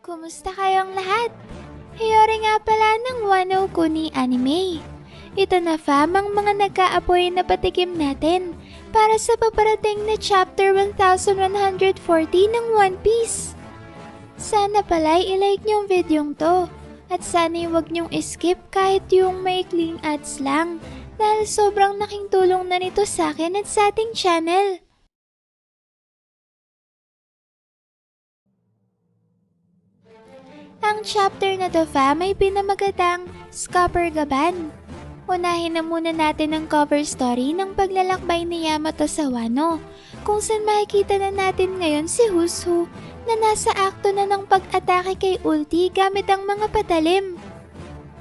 Kumusta kayong lahat? Hiyori nga pala ng Wano Kuni Anime. Ito na fam ang mga nagkaapoy na patikim natin para sa paparating na chapter 1140 ng One Piece. Sana pala'y ilike niyong videong to at sana'y huwag niyong skip kahit yung maikling ads lang dahil sobrang laking tulong na nito sa akin at sa ating channel. Ang chapter na to fam ay pinamagatang Scupper Gaban. Unahin na muna natin ang cover story ng paglalakbay ni Yamato sa Wano, kung saan makikita na natin ngayon si Hushu na nasa akto na ng pag-atake kay Ulti gamit ang mga patalim.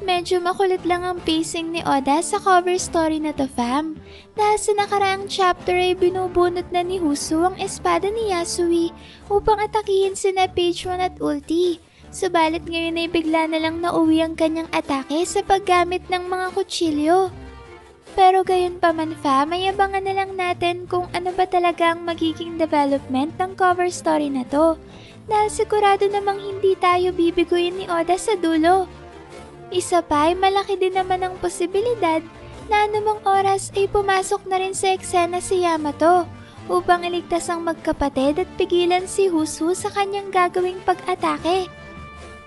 Medyo makulit lang ang pacing ni Oda sa cover story na to fam, dahil sa nakaraang chapter ay binubunot na ni Hushu ang espada ni Yasui upang atakihin sina Page 1 at Ulti. Subalit ngayon ay bigla na lang nauwi ang kanyang atake sa paggamit ng mga kutsilyo. Pero gayon pa man fam, may abangan na lang natin kung ano ba talaga ang magiging development ng cover story na to. Dahil sigurado namang hindi tayo bibiguin ni Oda sa dulo. Isa pa ay malaki din naman ang posibilidad na anumang oras ay pumasok na rin sa eksena si Yamato upang iligtas ang magkapatid at pigilan si Hushu sa kanyang gagawing pag-atake.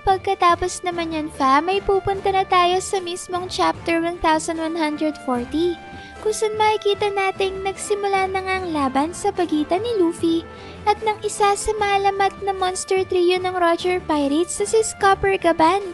Pagkatapos naman yan fam, may pupunta na tayo sa mismong chapter 1140 kung saan makikita nating nagsimula na nga ang laban sa pagitan ni Luffy at ng isa sa malamat na monster trio ng Roger Pirates na si Scupper Gaban.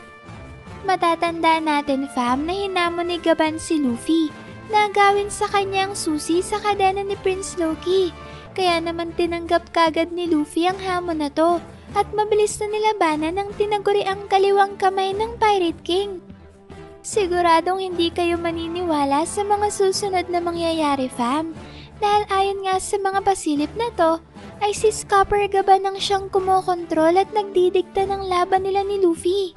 Matatandaan natin fam na hinamon ni Gaban si Luffy na gawin sa kanyang susi sa kadena ni Prince Loki, kaya naman tinanggap kagad ni Luffy ang hamon na to. At mabilis na nilabanan ng tinaguri ang kaliwang kamay ng Pirate King. Siguradong hindi kayo maniniwala sa mga susunod na mangyayari fam, dahil ayon nga sa mga pasilip na to, ay si Scupper Gaban ang siyang kumokontrol at nagdidikta ng laban nila ni Luffy.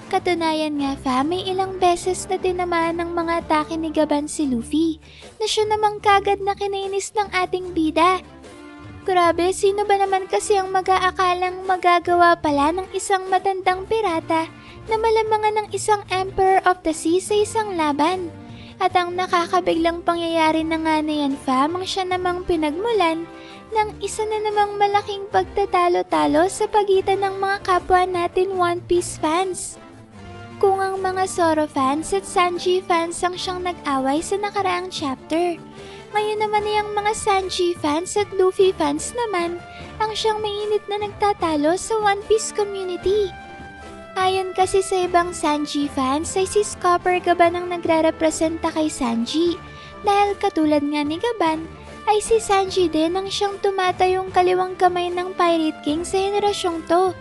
Katunayan nga fam, may ilang beses na tinamaan ng mga atake ni Gaban si Luffy, na siya namang kagad na kinainis ng ating bida. Grabe, sino ba naman kasi ang mag-aakalang magagawa pala ng isang matandang pirata na malamangan ng isang Emperor of the Sea sa isang laban? At ang nakakabiglang pangyayari na nga na yan fam, ang siya namang pinagmulan ng isa na namang malaking pagtatalo-talo sa pagitan ng mga kapwa natin One Piece fans. Kung ang mga Zoro fans at Sanji fans ang siyang nag-away sa nakaraang chapter, ngayon naman ay ang mga Sanji fans at Luffy fans naman ang siyang mainit na nagtatalo sa One Piece community. Ayon kasi sa ibang Sanji fans ay si Scupper Gaban ang nagre-representa kay Sanji, dahil katulad nga ni Gaban ay si Sanji din ang siyang tumatayong kaliwang kamay ng Pirate King sa henerasyong to.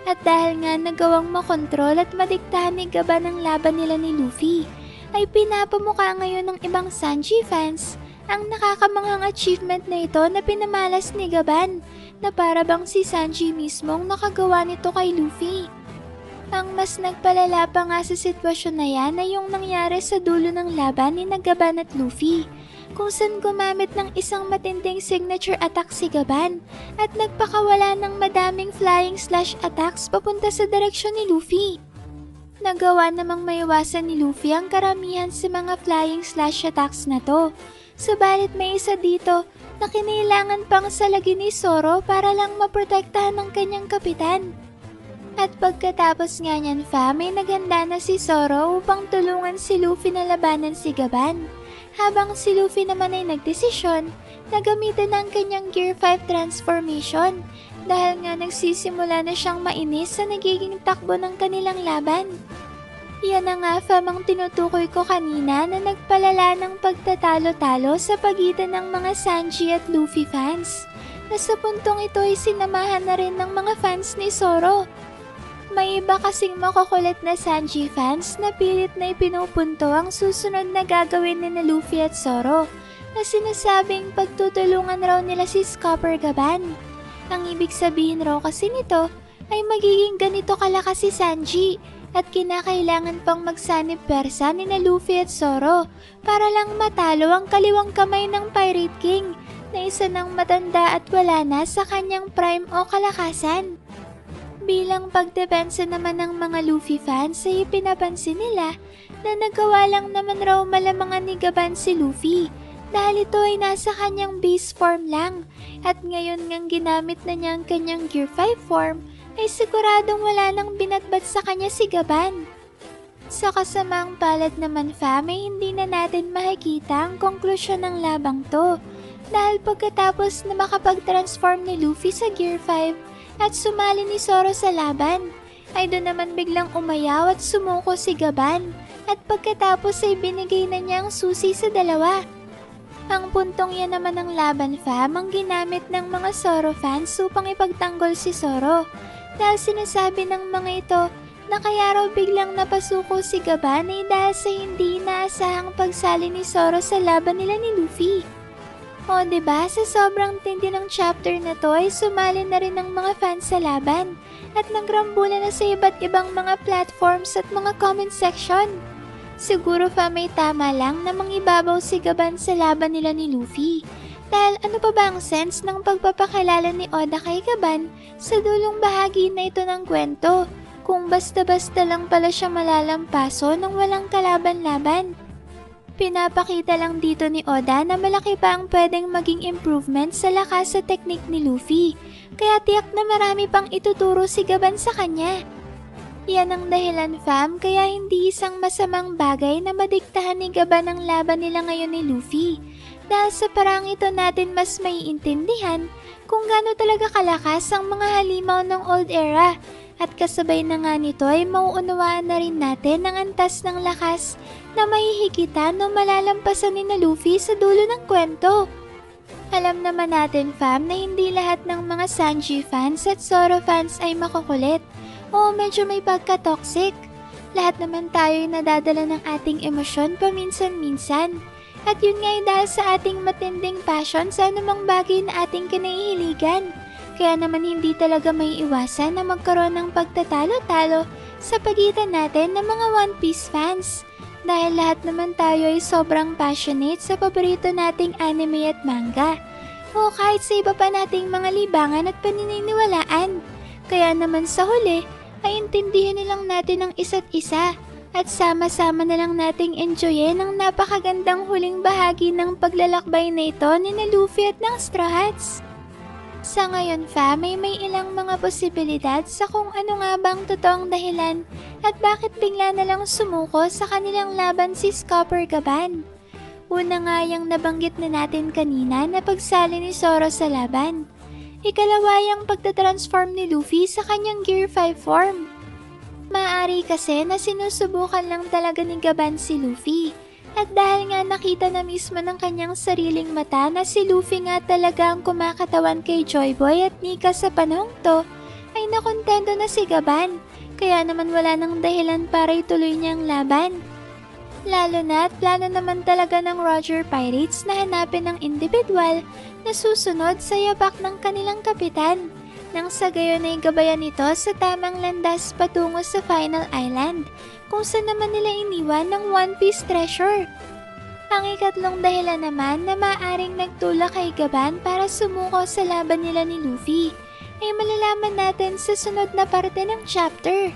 At dahil nga nagawang makontrol at madiktahan ni Gaban ang laban nila ni Luffy, ay pinapamukha ngayon ng ibang Sanji fans ang nakakamanghang achievement na ito na pinamalas ni Gaban, na para bang si Sanji mismo ang nakagawa nito kay Luffy. Ang mas nagpalala pa nga sa sitwasyon na yan ay yung nangyari sa dulo ng laban ni Gaban at Luffy, kung saan gumamit ng isang matinding signature attack si Gaban at nagpakawala ng madaming flying slash attacks papunta sa direksyon ni Luffy. Nagawa namang maiwasan ni Luffy ang karamihan sa mga flying slash attacks na to. Subalit may isa dito na kinailangan pang salagin ni Zoro para lang maprotektahan ng kanyang kapitan. At pagkatapos nga niyan fam, may naghanda na si Zoro upang tulungan si Luffy na labanan si Gaban. Habang si Luffy naman ay nagdesisyon na gamitin ang kanyang Gear 5 transformation dahil nga nagsisimula na siyang mainis sa nagiging takbo ng kanilang laban. Yan na nga fam ang tinutukoy ko kanina na nagpalala ng pagtatalo-talo sa pagitan ng mga Sanji at Luffy fans, na sa puntong ito ay sinamahan na rin ng mga fans ni Zoro. May iba kasing makukulit na Sanji fans na pilit na ipinupunto ang susunod na gagawin ni na Luffy at Zoro, na sinasabing pagtutulungan raw nila si Scupper Gaban. Ang ibig sabihin raw kasi nito ay magiging ganito kalakas si Sanji at kinakailangan pang magsanib persa ni na Luffy at Zoro para lang matalo ang kaliwang kamay ng Pirate King na isa ng matanda at wala na sa kanyang prime o kalakasan. Bilang pagdepensa naman ng mga Luffy fans ay pinapansin nila na nagawa lang naman raw malamangan ni Gaban si Luffy dahil ito ay nasa kanyang base form lang at ngayon ngang ginamit na niya ang kanyang Gear 5 form ay siguradong wala nang binatbat sa kanya si Gaban. Sa kasamaang palad naman fam ay hindi na natin makikita ang konklusyon ng labang to dahil pagkatapos na makapag-transform ni Luffy sa Gear 5 at sumali ni Zoro sa laban, ay doon naman biglang umayaw at sumuko si Gaban at pagkatapos ay binigay na niya ang susi sa dalawa. Ang puntong yan naman ng laban fam ang ginamit ng mga Zoro fans upang ipagtanggol si Zoro dahil sinasabi ng mga ito na kaya raw biglang napasuko si Gaban ay dahil sa hindi inaasahang pagsali ni Zoro sa laban nila ni Luffy. O diba, sa sobrang tindi ng chapter na to ay sumali na rin ng mga fans sa laban at nagrambulan na sa iba't ibang mga platforms at mga comment section. Siguro pa may tama lang na mangibabaw si Gaban sa laban nila ni Luffy. Dahil ano pa ba ang sense ng pagpapakilala ni Oda kay Gaban sa dulong bahagi na ito ng kwento kung basta-basta lang pala siya malalampaso ng walang kalaban-laban? Pinapakita lang dito ni Oda na malaki pa ang pwedeng maging improvement sa lakas sa teknik ni Luffy, kaya tiyak na marami pang ituturo si Gaban sa kanya. Yan ang dahilan fam kaya hindi isang masamang bagay na madiktahan ni Gaban ang laban nila ngayon ni Luffy, dahil sa parang ito natin mas maiintindihan kung gaano talaga kalakas ang mga halimaw ng old era. At kasabay na nga nito ay mauunawaan na rin natin ang antas ng lakas na mahihigitan o malalampasan ni na Luffy sa dulo ng kwento. Alam naman natin fam na hindi lahat ng mga Sanji fans at Zoro fans ay makukulit o medyo may pagka-toxic. Lahat naman tayo ay nadadala ng ating emosyon paminsan-minsan. At yun nga ay dahil sa ating matinding passion sa anumang bagay na ating kinahihiligan. Kaya naman hindi talaga may iwasan na magkaroon ng pagtatalo-talo sa pagitan natin ng mga One Piece fans. Dahil lahat naman tayo ay sobrang passionate sa paborito nating anime at manga. O kahit sa iba pa nating mga libangan at paniniwalaan. Kaya naman sa huli ay intindihin nilang natin ang isa't isa. At sama-sama na lang nating enjoyin ang napakagandang huling bahagi ng paglalakbay na ito ni na Luffy at ng Straw Hats. Sa ngayon fam ay may ilang mga posibilidad sa kung ano nga bang totoong dahilan at bakit bigla na lang sumuko sa kanilang laban si Scopper Gaban. Una nga yung nabanggit na natin kanina na pagsali ni Zoro sa laban. Ikalawa yung pagtatransform ni Luffy sa kanyang Gear 5 form. Maaari kasi na sinusubukan lang talaga ni Gaban si Luffy. At dahil nga nakita na mismo ng kanyang sariling mata na si Luffy nga talaga ang kumakatawan kay Joy Boy at Nika sa panahong to, ay nakontento na si Gaban, kaya naman wala nang dahilan para ituloy niya ang laban. Lalo na at plano naman talaga ng Roger Pirates na hanapin ng individual na susunod sa yabak ng kanilang kapitan, nang sa gayon ay gabayan ito sa tamang landas patungo sa Final Island, kung saan naman nila iniwan ng One Piece treasure. Ang ikatlong dahilan naman na maaaring nagtulak kay Gaban para sumuko sa laban nila ni Luffy ay malalaman natin sa sunod na parte ng chapter.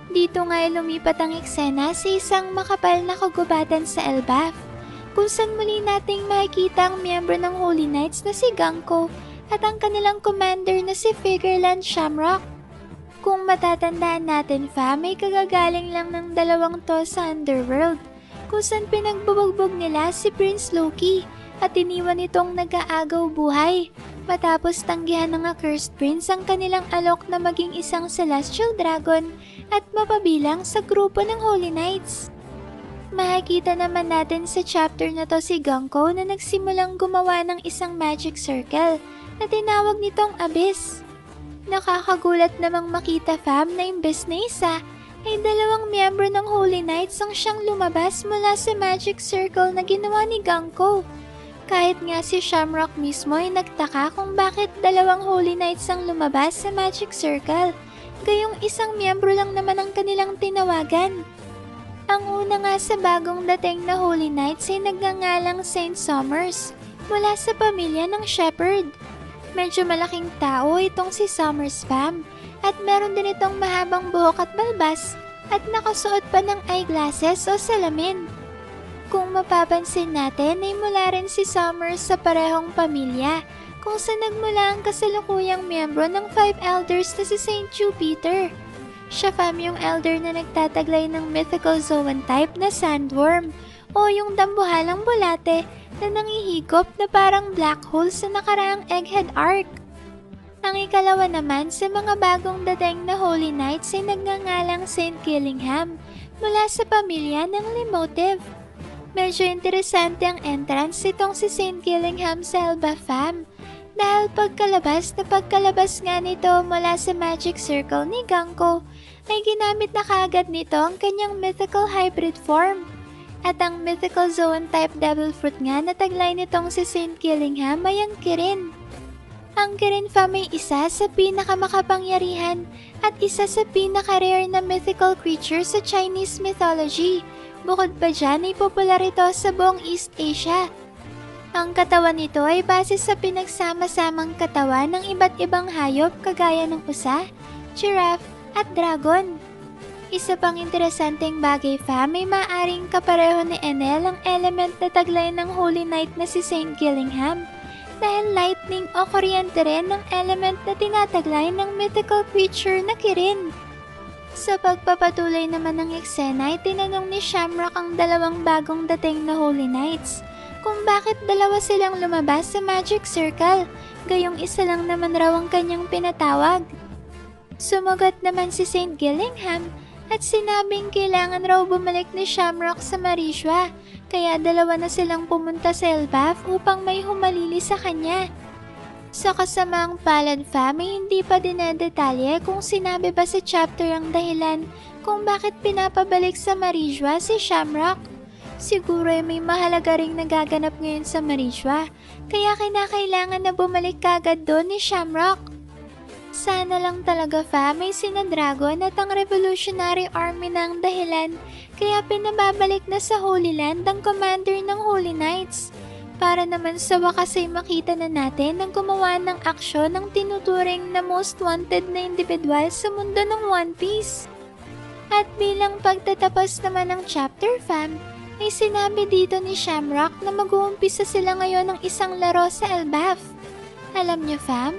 Dito nga ay lumipat ang eksena sa isang makapal na kagubatan sa Elbaf, kung saan muli nating makikita ang miyembro ng Holy Knights na si Ganko at ang kanilang commander na si Figureland Shamrock. Kung matatandaan natin fam, may kagagaling lang ng dalawang to sa Underworld, kung saan pinagbubugbog nila si Prince Loki at iniwan itong nag-aagaw buhay matapos tanggihan ng Accursed Prince ang kanilang alok na maging isang Celestial Dragon at mapabilang sa grupo ng Holy Knights. Makikita naman natin sa chapter na to si Ganko na nagsimulang gumawa ng isang magic circle na tinawag nitong Abyss. Nakakagulat namang makita fam na imbes na isa ay dalawang miyembro ng Holy Knights ang siyang lumabas mula sa magic circle na ginawa ni Ganko. Kahit nga si Shamrock mismo ay nagtaka kung bakit dalawang Holy Knights ang lumabas sa magic circle, gayong isang miyembro lang naman ang kanilang tinawagan. Ang una nga sa bagong dating na Holy Knights ay nagngangalang Saint Summers mula sa pamilya ng Shepherd. Medyo malaking tao itong si Summers fam, At meron din itong mahabang buhok at balbas at nakasuot pa ng eyeglasses o salamin. Kung mapapansin natin ay mula rin si Summer sa parehong pamilya kung saan nagmula ang kasalukuyang miyembro ng 5 elders na si Saint Jupiter. Siya fam yung elder na nagtataglay ng mythical zoan type na sandworm o yung dambuhalang bulate na nangihigop na parang black hole sa nakaraang egghead arc. Ang ikalawa naman sa mga bagong dating na Holy Knights ay nagngangalang Saint Gillingham mula sa pamilya ng Lemotive. Medyo interesante ang entrance itong si Saint Gillingham sa Elba fam dahil pagkalabas nga nito mula sa Magic Circle ni Ganko ay ginamit na kaagad nito ang kanyang mythical hybrid form. At ang mythical zoan type devil fruit nga na taglay nitong si Saint Gillingham ay ang Kirin. Ang Kirin fam ay isa sa pinakamakapangyarihan at isa sa pinaka-rare na mythical creature sa Chinese mythology. Bukod pa dyan ay popular ito sa buong East Asia. Ang katawan nito ay base sa pinagsama-samang katawan ng iba't ibang hayop kagaya ng usa, giraffe at dragon. Isa pang interesanteng bagay fam ay maaring kapareho ni Enel ang element na taglay ng Holy Knight na si Saint Gillingham dahil lightning o kuryente rin ang element na tinataglay ng mythical creature na Kirin. Sa pagpapatuloy naman ng eksena ay tinanong ni Shamrock ang dalawang bagong dating na Holy Knights kung bakit dalawa silang lumabas sa Magic Circle, gayong isa lang naman raw ang kanyang pinatawag. Sumagot naman si Saint Gillingham at sinabing kailangan raw bumalik ni Shamrock sa Marishwa, kaya dalawa na silang pumunta sa Elbaf upang may humalili sa kanya. Sa kasamaang palad fam ay hindi pa dinedetalye kung sinabi ba sa chapter ang dahilan kung bakit pinapabalik sa Marishwa si Shamrock. Siguro ay may mahalaga ring nagaganap ngayon sa Marishwa, kaya kinakailangan na bumalik kagad doon ni Shamrock. Sana lang talaga fam ay sina Dragon at ang Revolutionary Army na ang dahilan, kaya pinababalik na sa Holy Land ang commander ng Holy Knights. Para naman sa wakas ay makita na natin ang gumawa ng aksyon ng tinuturing na most wanted na individual sa mundo ng One Piece. At bilang pagtatapos naman ng chapter fam, ay sinabi dito ni Shamrock na mag-uumpisa sila ngayon ng isang laro sa Elbaf. Alam niyo fam,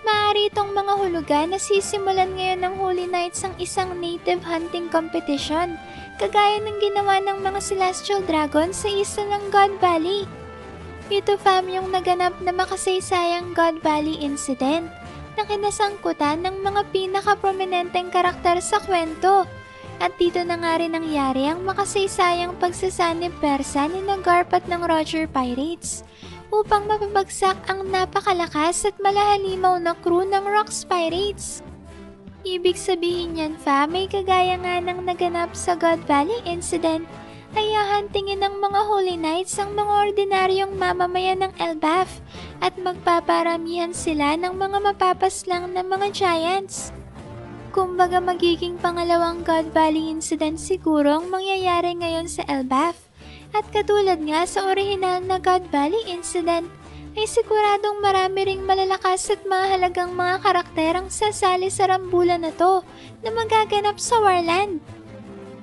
maaari itong mga hulugan na sisimulan ngayon ng Holy Knights ang isang native hunting competition, kagaya ng ginawa ng mga Celestial Dragon sa isa ng God Valley. Ito fam yung naganap na makasaysayang God Valley incident na kinasangkutan ng mga pinaka-prominenteng karakter sa kwento. At dito na nga rin nangyari ang makasaysayang pagsasanib persa ni Garp at ng Roger Pirates upang mapabagsak ang napakalakas at malahalimaw na crew ng Rocks Pirates. Ibig sabihin yan fam ay kagaya nga ng naganap sa God Valley incident ay hahantingin ng mga Holy Knights ang mga ordinaryong mamamayan ng Elbaf at magpaparamihan sila ng mga mapapaslang na mga giants. Kumbaga magiging pangalawang God Valley incident siguro ang mangyayari ngayon sa Elbaf. At katulad nga sa orihinal na God Valley incident, ay siguradong marami ring malalakas at mahalagang mga karakter ang sasali sa rambulan na to na magaganap sa Warland.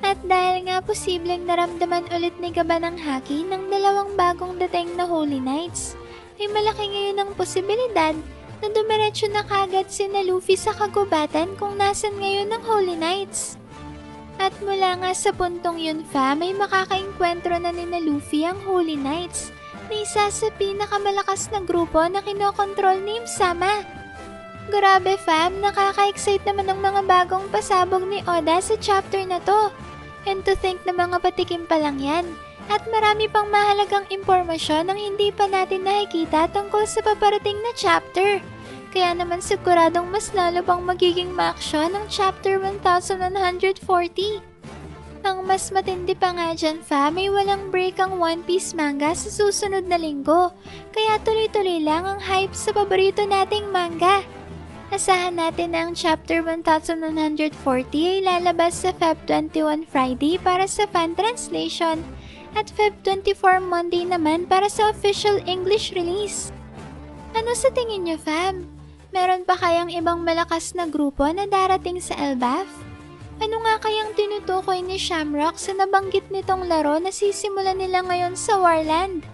At dahil nga posibleng naramdaman ulit ni Gaba ng haki ng dalawang bagong dating na Holy Knights, ay malaki ngayon ang posibilidad na dumiretso na kagad sina Luffy sa kagubatan kung nasan ngayon ng Holy Knights. At mula nga sa puntong yun fam ay makakainkwentro na ni Luffy ang Holy Knights na isa sa pinakamalakas na grupo na kinokontrol ni Im-sama. Grabe fam, nakaka-excite naman ang mga bagong pasabog ni Oda sa chapter na to. And to think na mga patikim pa lang yan. At marami pang mahalagang impormasyon ang hindi pa natin nakikita tungkol sa paparating na chapter. Kaya naman siguradong mas lalo pang magiging maaksyon ang chapter 1140. Ang mas matindi pa nga dyan fam ay walang break ang One Piece manga sa susunod na linggo. Kaya tuloy-tuloy lang ang hype sa paborito nating manga. Asahan natin na ang chapter 1140 ay lalabas sa Feb 21 Friday para sa fan translation at Feb 24 Monday naman para sa official English release. Ano sa tingin niyo fam? Meron pa kayang ibang malakas na grupo na darating sa Elbaf? Ano nga kayang tinutukoy ni Shamrock sa nabanggit nitong laro na sisimulan nila ngayon sa Warland?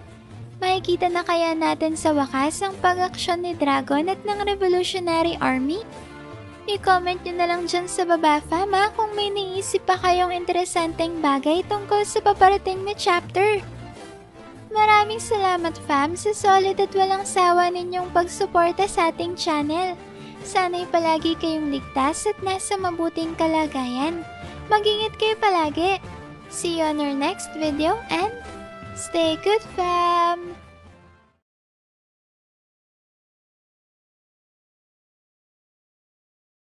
Makikita na kaya natin sa wakas ang pag-aksyon ni Dragon at ng Revolutionary Army? I-comment nyo na lang dyan sa baba, fam, kung may naisip pa kayong interesanteng bagay tungkol sa paparating na chapter. Maraming salamat, fam, sa solid at walang sawa ninyong pagsuporta sa ating channel. Sana'y palagi kayong ligtas at nasa mabuting kalagayan. Mag-ingat kayo palagi. See you on our next video and stay good, fam!